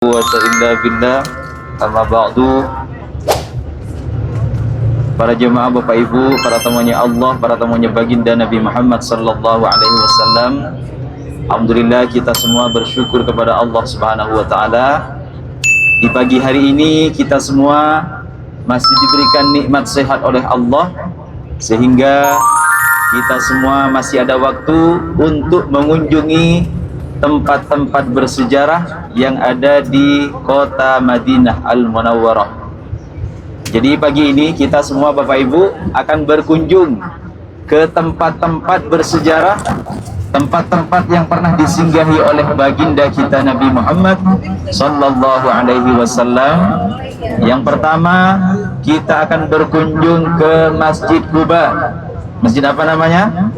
Quwwata illa billah. Amma ba'du. Para jemaah, Bapak Ibu, para tamunya Allah, para tamunya baginda Nabi Muhammad sallallahu alaihi wasallam. Alhamdulillah, kita semua bersyukur kepada Allah Subhanahu wa taala. Di pagi hari ini kita semua masih diberikan nikmat sehat oleh Allah, sehingga kita semua masih ada waktu untuk mengunjungi tempat-tempat bersejarah yang ada di kota Madinah Al-Munawwarah. Jadi pagi ini kita semua Bapak Ibu akan berkunjung ke tempat-tempat bersejarah, tempat-tempat yang pernah disinggahi oleh baginda kita Nabi Muhammad sallallahu alaihi wasallam. Yang pertama, kita akan berkunjung ke Masjid Quba. Masjid apa namanya?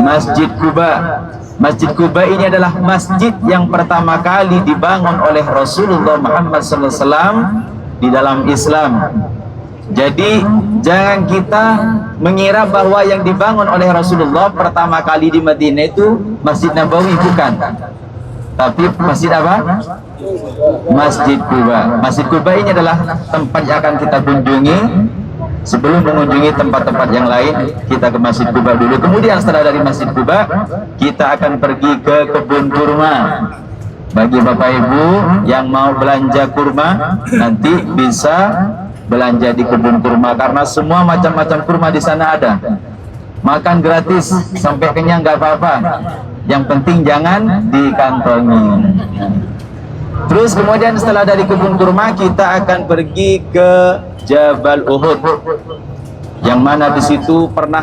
Masjid Quba. Masjid Quba ini adalah masjid yang pertama kali dibangun oleh Rasulullah Muhammad SAW di dalam Islam. Jadi jangan kita mengira bahwa yang dibangun oleh Rasulullah pertama kali di Madinah itu Masjid Nabawi, bukan. Tapi masjid apa? Masjid Quba. Masjid Quba ini adalah tempat yang akan kita kunjungi. Sebelum mengunjungi tempat-tempat yang lain, kita ke Masjid Quba dulu. Kemudian setelah dari Masjid Quba, kita akan pergi ke kebun kurma. Bagi Bapak Ibu yang mau belanja kurma, nanti bisa belanja di kebun kurma, karena semua macam-macam kurma di sana ada. Makan gratis sampai kenyang, nggak apa-apa. Yang penting jangan dikantongi. Terus kemudian setelah dari kebun kurma, kita akan pergi ke Jabal Uhud, yang mana di situ pernah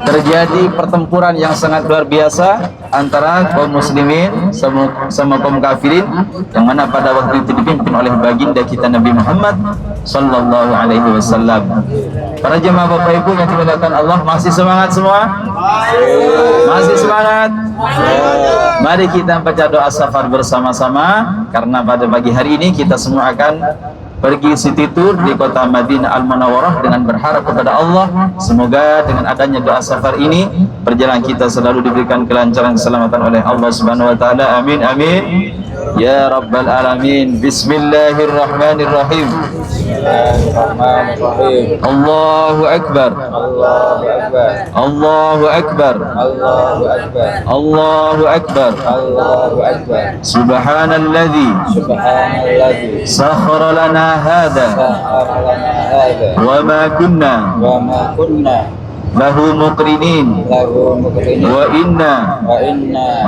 terjadi pertempuran yang sangat luar biasa antara kaum muslimin sama kaum kafirin, yang mana pada waktu itu dipimpin oleh baginda kita Nabi Muhammad sallallahu alaihi wasallam. Para jemaah Bapak Ibu yang dimuliakan Allah, masih semangat semua? Masih semangat? Mari kita baca doa safar bersama-sama, karena pada pagi hari ini kita semua akan pergi city tour di kota Madinah Al-Munawwarah dengan berharap kepada Allah, semoga dengan adanya doa safar ini perjalanan kita selalu diberikan kelancaran keselamatan oleh Allah Subhanahu wa taala. Amin amin ya rabbal alamin. Bismillahirrahmanirrahim. Bismillahirrahmanirrahim. Allahu akbar. Allahu akbar. Allahu akbar. Allahu akbar. Allahu akbar. Allahu akbar. Subhanalladzi sakhkhara lana هذا وما كنا له مقرنين وإنا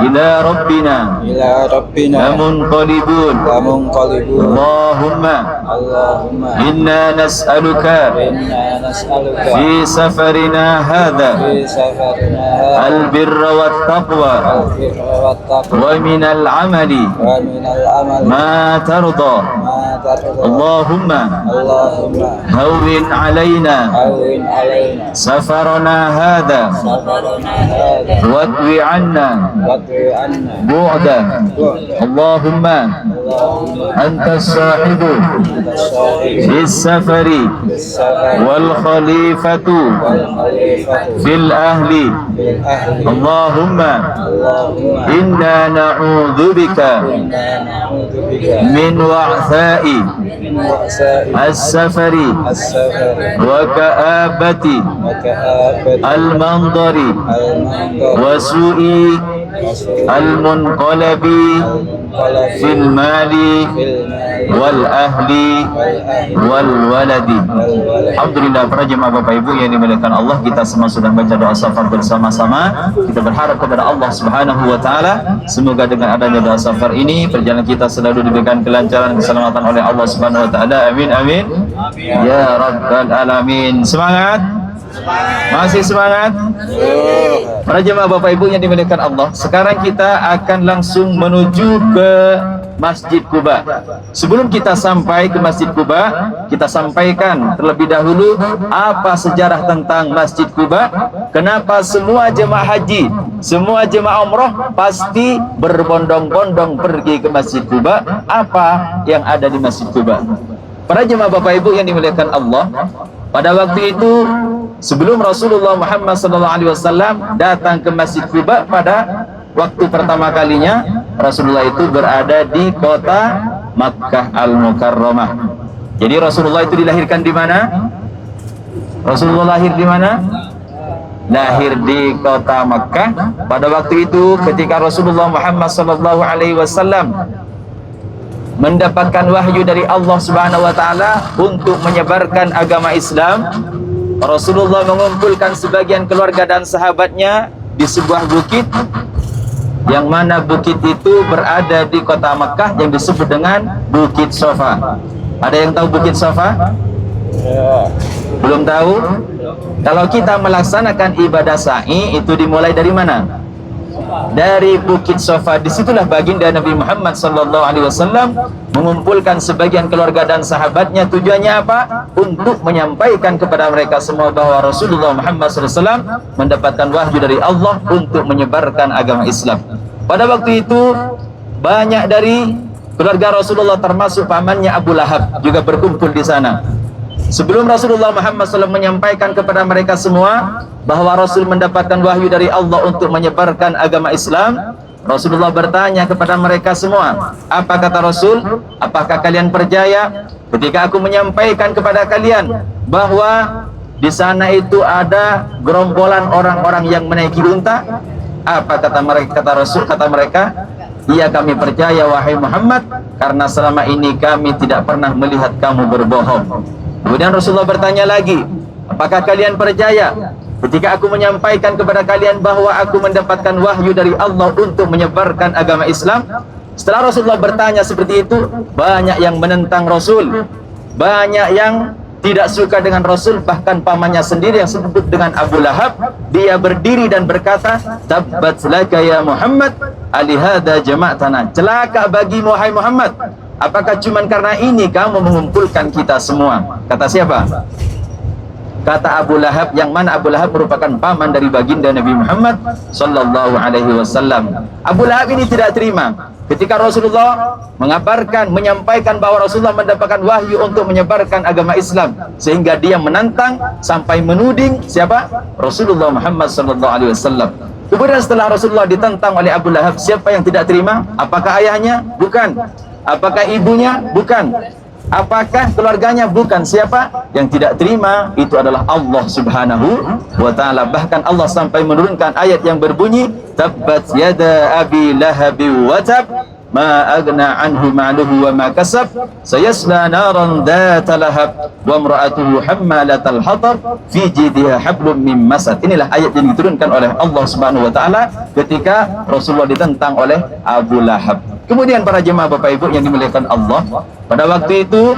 إلى ربنا لمنقلبون. اللهم إنا نسألك في سفرنا هذا البر والتقوى ومن العمل ما ترضى. اللهم هون علينا سفرنا هذا واطوي عنا بعده. اللهم أنت الصاحب في السفر والخليفة في الأهل. اللهم إنا نعوذ بك من وعثاء السفر وكآبة المنظر وسوء المنقلب في المال والأهل والولد. Alhamdulillah, para jemaah Bapak Ibu yang dimuliakan Allah, kita semua sudah baca doa safar bersama-sama. Kita berharap kepada Allah Subhanahu wa taala, semoga dengan adanya doa safar ini perjalanan kita selalu diberikan kelancaran keselamatan oleh Allah Subhanahu wa taala. Amin amin ya rabbal alamin. Semangat? Masih semangat? Para jemaah Bapak Ibu yang dimuliakan Allah, sekarang kita akan langsung menuju ke Masjid Quba. Sebelum kita sampai ke Masjid Quba, kita sampaikan terlebih dahulu apa sejarah tentang Masjid Quba. Kenapa semua jemaah haji, semua jemaah umroh pasti berbondong-bondong pergi ke Masjid Quba? Apa yang ada di Masjid Quba? Para jemaah Bapak Ibu yang dimuliakan Allah, pada waktu itu sebelum Rasulullah Muhammad SAW datang ke Masjid Quba pada waktu pertama kalinya Rasulullah itu berada di kota Makkah Al-Mukarramah. Jadi Rasulullah itu dilahirkan di mana? Rasulullah lahir di mana? Lahir di kota Makkah. Pada waktu itu ketika Rasulullah Muhammad sallallahu alaihi wasallam mendapatkan wahyu dari Allah Subhanahu wa taala untuk menyebarkan agama Islam, Rasulullah mengumpulkan sebagian keluarga dan sahabatnya di sebuah bukit, yang mana bukit itu berada di kota Makkah yang disebut dengan Bukit Sofa. Ada yang tahu Bukit Sofa? Belum tahu? Kalau kita melaksanakan ibadah sa'i itu dimulai dari mana? Dari Bukit Sofa. Disitulah baginda Nabi Muhammad SAW mengumpulkan sebagian keluarga dan sahabatnya. Tujuannya apa? Untuk menyampaikan kepada mereka semua bahwa Rasulullah Muhammad SAW mendapatkan wahyu dari Allah untuk menyebarkan agama Islam. Pada waktu itu banyak dari keluarga Rasulullah termasuk pamannya Abu Lahab juga berkumpul di sana. Sebelum Rasulullah Muhammad SAW menyampaikan kepada mereka semua bahwa Rasul mendapatkan wahyu dari Allah untuk menyebarkan agama Islam, Rasulullah bertanya kepada mereka semua, apa kata Rasul? Apakah kalian percaya ketika aku menyampaikan kepada kalian bahwa di sana itu ada gerombolan orang-orang yang menaiki unta? Apa kata mereka? Kata Rasul, kata mereka, iya kami percaya wahai Muhammad, karena selama ini kami tidak pernah melihat kamu berbohong. Kemudian Rasulullah bertanya lagi, apakah kalian percaya ketika aku menyampaikan kepada kalian bahwa aku mendapatkan wahyu dari Allah untuk menyebarkan agama Islam? Setelah Rasulullah bertanya seperti itu, banyak yang menentang Rasul, banyak yang tidak suka dengan Rasul. Bahkan pamannya sendiri yang disebut dengan Abu Lahab, dia berdiri dan berkata, tabbat laka ya Muhammad, alihada jama'tana. Celaka bagimu wahai Muhammad, apakah cuman karena ini kamu mengumpulkan kita semua? Kata siapa? Kata Abu Lahab, yang mana Abu Lahab merupakan paman dari baginda Nabi Muhammad sallallahu alaihi wasallam. Abu Lahab ini tidak terima ketika Rasulullah mengabarkan, menyampaikan bahwa Rasulullah mendapatkan wahyu untuk menyebarkan agama Islam, sehingga dia menantang sampai menuding siapa? Rasulullah Muhammad sallallahu alaihi wasallam. Kemudian setelah Rasulullah ditentang oleh Abu Lahab, siapa yang tidak terima? Apakah ayahnya? Bukan. Apakah ibunya? Bukan. Apakah keluarganya? Bukan. Siapa yang tidak terima? Itu adalah Allah Subhanahu wa ta'ala. Bahkan Allah sampai menurunkan ayat yang berbunyi, tabbat yada abi lahabi wa tab, ma agna anhu ma'luhu wa ma kasab, sayasla naran dhata lahab, wa imra'atuhu hammalatal hatab, fi jidha hablum min masad. Inilah ayat yang diturunkan oleh Allah Subhanahu wa ta'ala ketika Rasulullah ditentang oleh Abu Lahab. Kemudian para jemaah Bapak Ibu yang dimuliakan Allah, pada waktu itu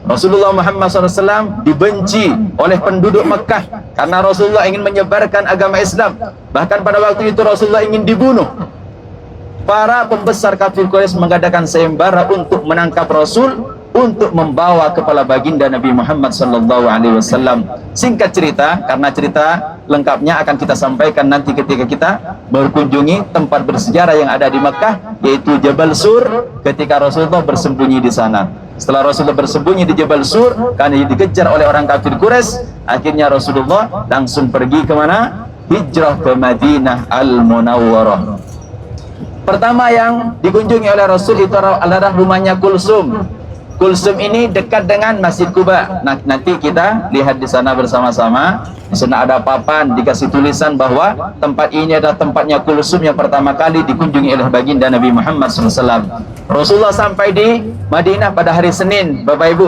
Rasulullah Muhammad SAW dibenci oleh penduduk Mekah karena Rasulullah ingin menyebarkan agama Islam. Bahkan pada waktu itu Rasulullah ingin dibunuh. Para pembesar kafir Quraisy mengadakan sayembara untuk menangkap Rasul, untuk membawa kepala baginda Nabi Muhammad SAW. Singkat cerita, karena cerita lengkapnya akan kita sampaikan nanti ketika kita berkunjungi tempat bersejarah yang ada di Mekah, yaitu Jabal Sur, ketika Rasulullah bersembunyi di sana. Setelah Rasulullah bersembunyi di Jabal Sur karena dikejar oleh orang kafir Quraisy, akhirnya Rasulullah langsung pergi kemana? Hijrah ke Madinah Al-Munawwarah. Pertama yang dikunjungi oleh Rasul itu adalah rumahnya Kulsum. Kulsum ini dekat dengan Masjid Quba. Nah, nanti kita lihat di sana bersama-sama. Di sana ada papan, dikasih tulisan bahwa tempat ini adalah tempatnya Kulsum yang pertama kali dikunjungi oleh baginda Nabi Muhammad SAW. Rasulullah sampai di Madinah pada hari Senin, Bapak Ibu.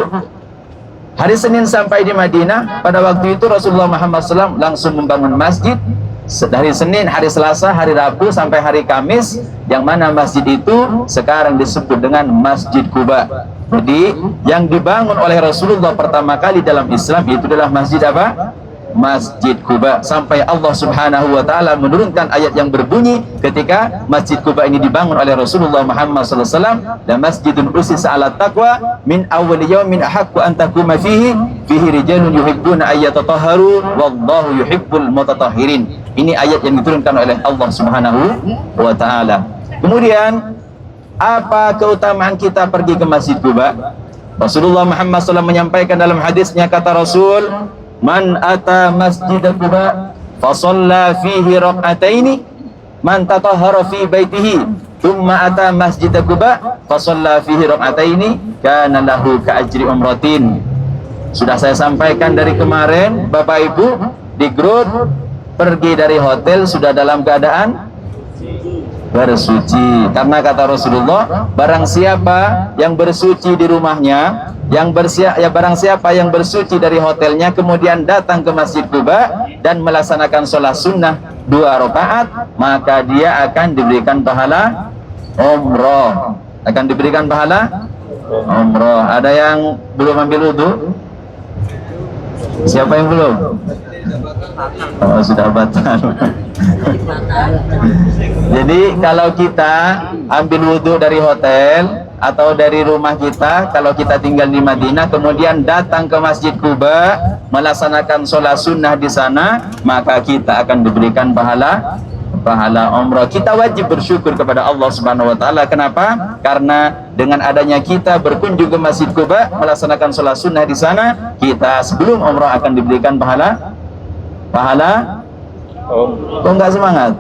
Hari Senin sampai di Madinah. Pada waktu itu Rasulullah Muhammad SAW langsung membangun masjid. Dari Senin, hari Selasa, hari Rabu sampai hari Kamis, yang mana masjid itu sekarang disebut dengan Masjid Quba. Jadi yang dibangun oleh Rasulullah pertama kali dalam Islam itu adalah masjid apa? Masjid Quba. Sampai Allah Subhanahu wa ta'ala menurunkan ayat yang berbunyi ketika Masjid Quba ini dibangun oleh Rasulullah Muhammad SAW, dan masjidun usisa ala taqwa min awwal yaumin ahaqqu an taquma fihi rijalun yuhibbuna ayyatatahharu wallahu yuhibbul mutatahhirin. Ini ayat yang diturunkan oleh Allah Subhanahu wa ta'ala. Kemudian apa keutamaan kita pergi ke Masjid Quba? Rasulullah Muhammad SAW menyampaikan dalam hadisnya, kata Rasul, man ata masjid Quba fa shalla fihi rak'ataini man tatahhara fi baitihi thumma ata masjid Quba fa shalla fihi rak'ataini kana lahu ka ajri umratin. Sudah saya sampaikan dari kemarin, Bapak Ibu, di grup, pergi dari hotel sudah dalam keadaan bersuci, karena kata Rasulullah, barang siapa yang bersuci di rumahnya, barang siapa yang bersuci dari hotelnya kemudian datang ke Masjid Quba dan melaksanakan sholat sunnah 2 rakaat, maka dia akan diberikan pahala umroh. Akan diberikan pahala umroh. Ada yang belum ambil wudu? Siapa yang belum? Oh, sudah batal. Jadi kalau kita ambil wudhu dari hotel atau dari rumah kita, kalau kita tinggal di Madinah, kemudian datang ke Masjid Quba melaksanakan sholat sunnah di sana, maka kita akan diberikan pahala umrah. Kita wajib bersyukur kepada Allah Subhanahu wa taala. Kenapa? Karena dengan adanya kita berkunjung ke Masjid Quba melaksanakan sholat sunnah di sana, kita sebelum umrah akan diberikan pahala. Kok enggak semangat?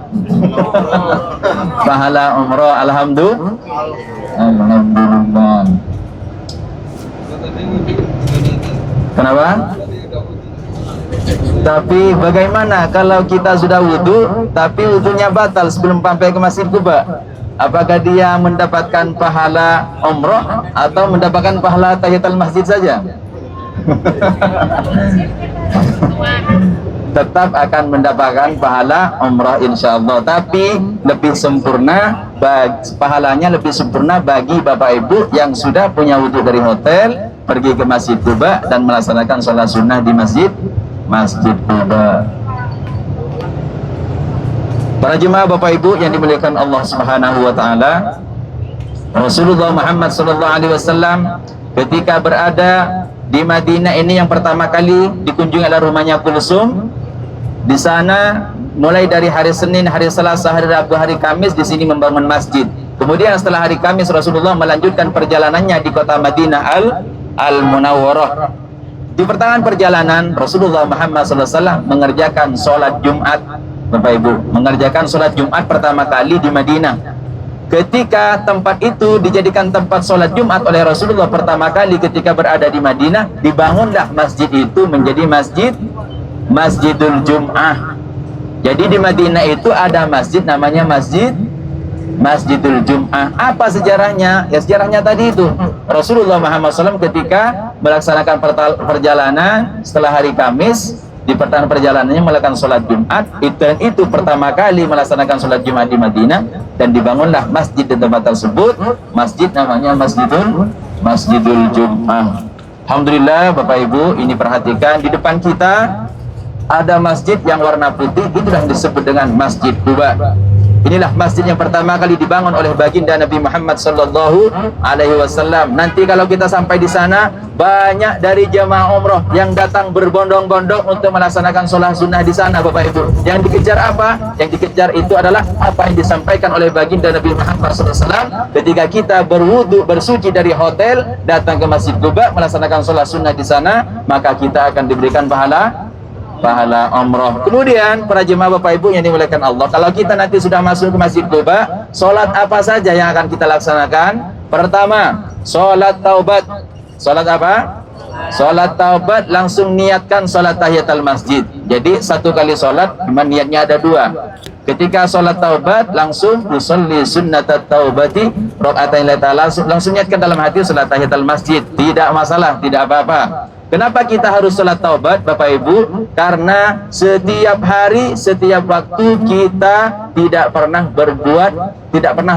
Pahala umrah. Alhamdulillah. Kenapa? Tapi bagaimana kalau kita sudah wudhu tapi wudhunya batal sebelum sampai ke Masjid Quba? Apakah dia mendapatkan pahala umrah atau mendapatkan pahala tahiyatul masjid saja? Tetap akan mendapatkan pahala umrah insyaallah, tapi lebih sempurna, pahalanya lebih sempurna bagi Bapak Ibu yang sudah punya wudhu dari hotel, pergi ke Masjid Quba dan melaksanakan sholat sunnah di Masjid Quba. Para jemaah Bapak Ibu yang dimuliakan Allah Subhanahu wa taala, Rasulullah Muhammad sallallahu alaihi wasallam ketika berada di Madinah ini yang pertama kali dikunjungi adalah rumahnya Kulsum. Di sana mulai dari hari Senin, hari Selasa, hari Rabu, hari Kamis di sini membangun masjid. Kemudian setelah hari Kamis Rasulullah melanjutkan perjalanannya di kota Madinah Al-Munawwarah. Di pertengahan perjalanan Rasulullah Muhammad SAW mengerjakan sholat Jumat. Bapak Ibu, mengerjakan sholat Jumat pertama kali di Madinah. Ketika tempat itu dijadikan tempat sholat Jumat oleh Rasulullah pertama kali ketika berada di Madinah, dibangunlah masjid itu menjadi Masjidul Jum'ah. Jadi di Madinah itu ada masjid namanya Masjidul Jum'ah. Apa sejarahnya? Ya sejarahnya tadi itu, Rasulullah Muhammad SAW ketika melaksanakan perjalanan setelah hari Kamis, di pertengahan perjalanannya melakukan sholat Jumat, dan itu pertama kali melaksanakan sholat Jumat di Madinah, dan dibangunlah masjid di tempat tersebut. Masjid namanya Masjidul Jum'ah. Alhamdulillah Bapak Ibu, ini perhatikan di depan kita ada masjid yang warna putih, itulah yang disebut dengan Masjid Quba. Inilah masjid yang pertama kali dibangun oleh baginda Nabi Muhammad sallallahu alaihi wasallam. Nanti kalau kita sampai di sana, banyak dari jemaah umroh yang datang berbondong-bondong untuk melaksanakan sholat sunnah di sana, Bapak Ibu. Yang dikejar apa? Yang dikejar itu adalah apa yang disampaikan oleh baginda Nabi Muhammad sallallahu alaihi wasallam ketika kita berwudu, bersuci dari hotel, datang ke Masjid Quba melaksanakan sholat sunnah di sana, maka kita akan diberikan pahala umroh. Kemudian para jemaah Bapak Ibu yang dimuliakan Allah, kalau kita nanti sudah masuk ke Masjid Quba, sholat apa saja yang akan kita laksanakan? Pertama, sholat taubat. Sholat apa? Sholat taubat, langsung niatkan sholat tahiyatul masjid. Jadi satu kali sholat, cuma niatnya ada 2. Ketika sholat taubat, langsung usolli sunnatat taubati rakaatain ta'ala, langsung niatkan dalam hati sholat tahiyatul masjid. Tidak masalah, tidak apa-apa. Kenapa kita harus sholat taubat Bapak Ibu? Karena setiap hari, setiap waktu kita tidak pernah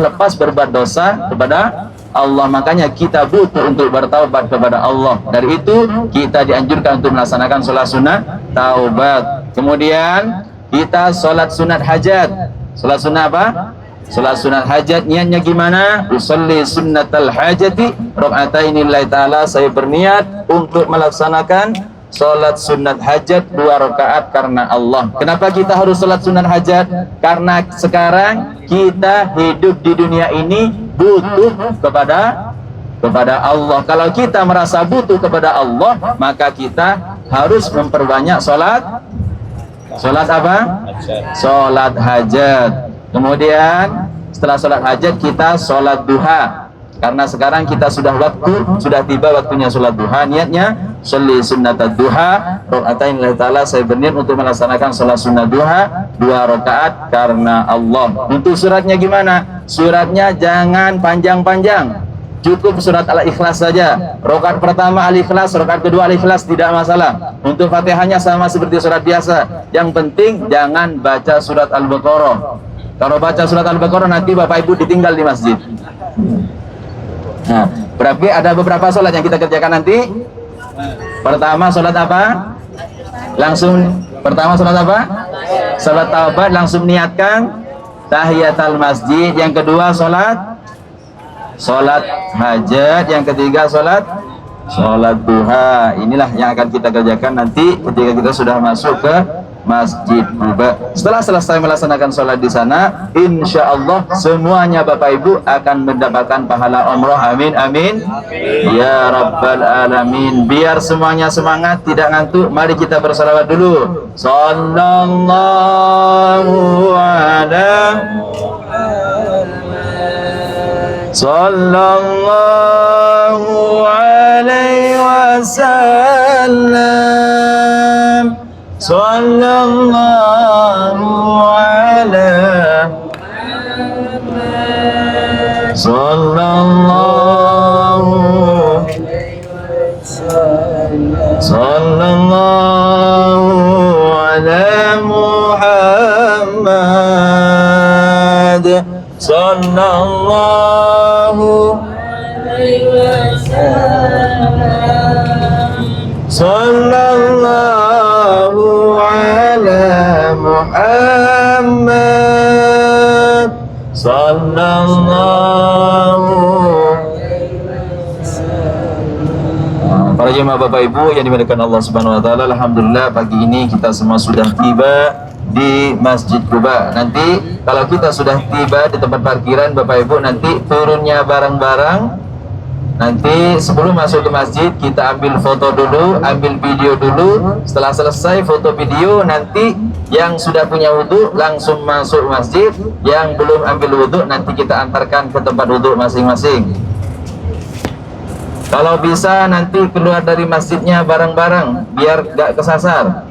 lepas berbuat dosa kepada Allah. Makanya kita butuh untuk bertaubat kepada Allah. Dari itu kita dianjurkan untuk melaksanakan sholat sunnah taubat. Kemudian kita sholat sunat hajat. Sholat sunnah apa? Sholat sunat hajat, niatnya gimana? Usolli sunnatal hajati raka'ataini lillahi ta'ala. Saya berniat untuk melaksanakan sholat sunat hajat 2 rakaat karena Allah. Kenapa kita harus sholat sunat hajat? Karena sekarang kita hidup di dunia ini butuh kepada Allah. Kalau kita merasa butuh kepada Allah, maka kita harus memperbanyak sholat apa? Sholat hajat. Kemudian setelah sholat hajat kita sholat duha, karena sekarang kita sudah tiba waktunya sholat duha. Niatnya sholli sunnatad duha rakaatain lillahi ta'ala, saya berniat untuk melaksanakan sholat sunnah duha 2 rakaat karena Allah. Untuk suratnya gimana? Suratnya jangan panjang-panjang, cukup surat Al-Ikhlas saja. Rakaat pertama Al-Ikhlas, rakaat kedua Al-Ikhlas, tidak masalah. Untuk Fatihahnya sama seperti surat biasa. Yang penting jangan baca surat Al-Baqarah. Kalau baca surat Al-Baqarah nanti Bapak Ibu ditinggal di masjid. Nah, berarti ada beberapa sholat yang kita kerjakan nanti. Pertama sholat apa? Pertama sholat apa? Sholat taubat, langsung niatkan tahiyatul masjid. Yang kedua sholat hajat. Yang ketiga sholat duha. Inilah yang akan kita kerjakan nanti ketika kita sudah masuk ke Masjid Quba. Setelah selesai melaksanakan sholat di sana, insya Allah semuanya Bapak Ibu akan mendapatkan pahala umroh. Amin amin ya rabbal alamin. Biar semuanya semangat, tidak ngantuk, mari kita bersalawat dulu. Sallallahu alaihi wasallam. Sallallahu ala Muhammad. Sallallahu alaihi wasallam. Sallallahu ala Muhammad. Sallallahu. Para jemaah Bapak Ibu yang dimuliakan Allah Subhanahu wa taala, alhamdulillah pagi ini kita semua sudah tiba di Masjid Quba. Nanti kalau kita sudah tiba di tempat parkiran Bapak Ibu, nanti turunnya bareng-bareng. Nanti sebelum masuk ke masjid kita ambil foto dulu, ambil video dulu. Setelah selesai foto video, nanti yang sudah punya wudhu langsung masuk masjid, yang belum ambil wudhu nanti kita antarkan ke tempat wudhu masing-masing. Kalau bisa nanti keluar dari masjidnya bareng-bareng biar gak kesasar.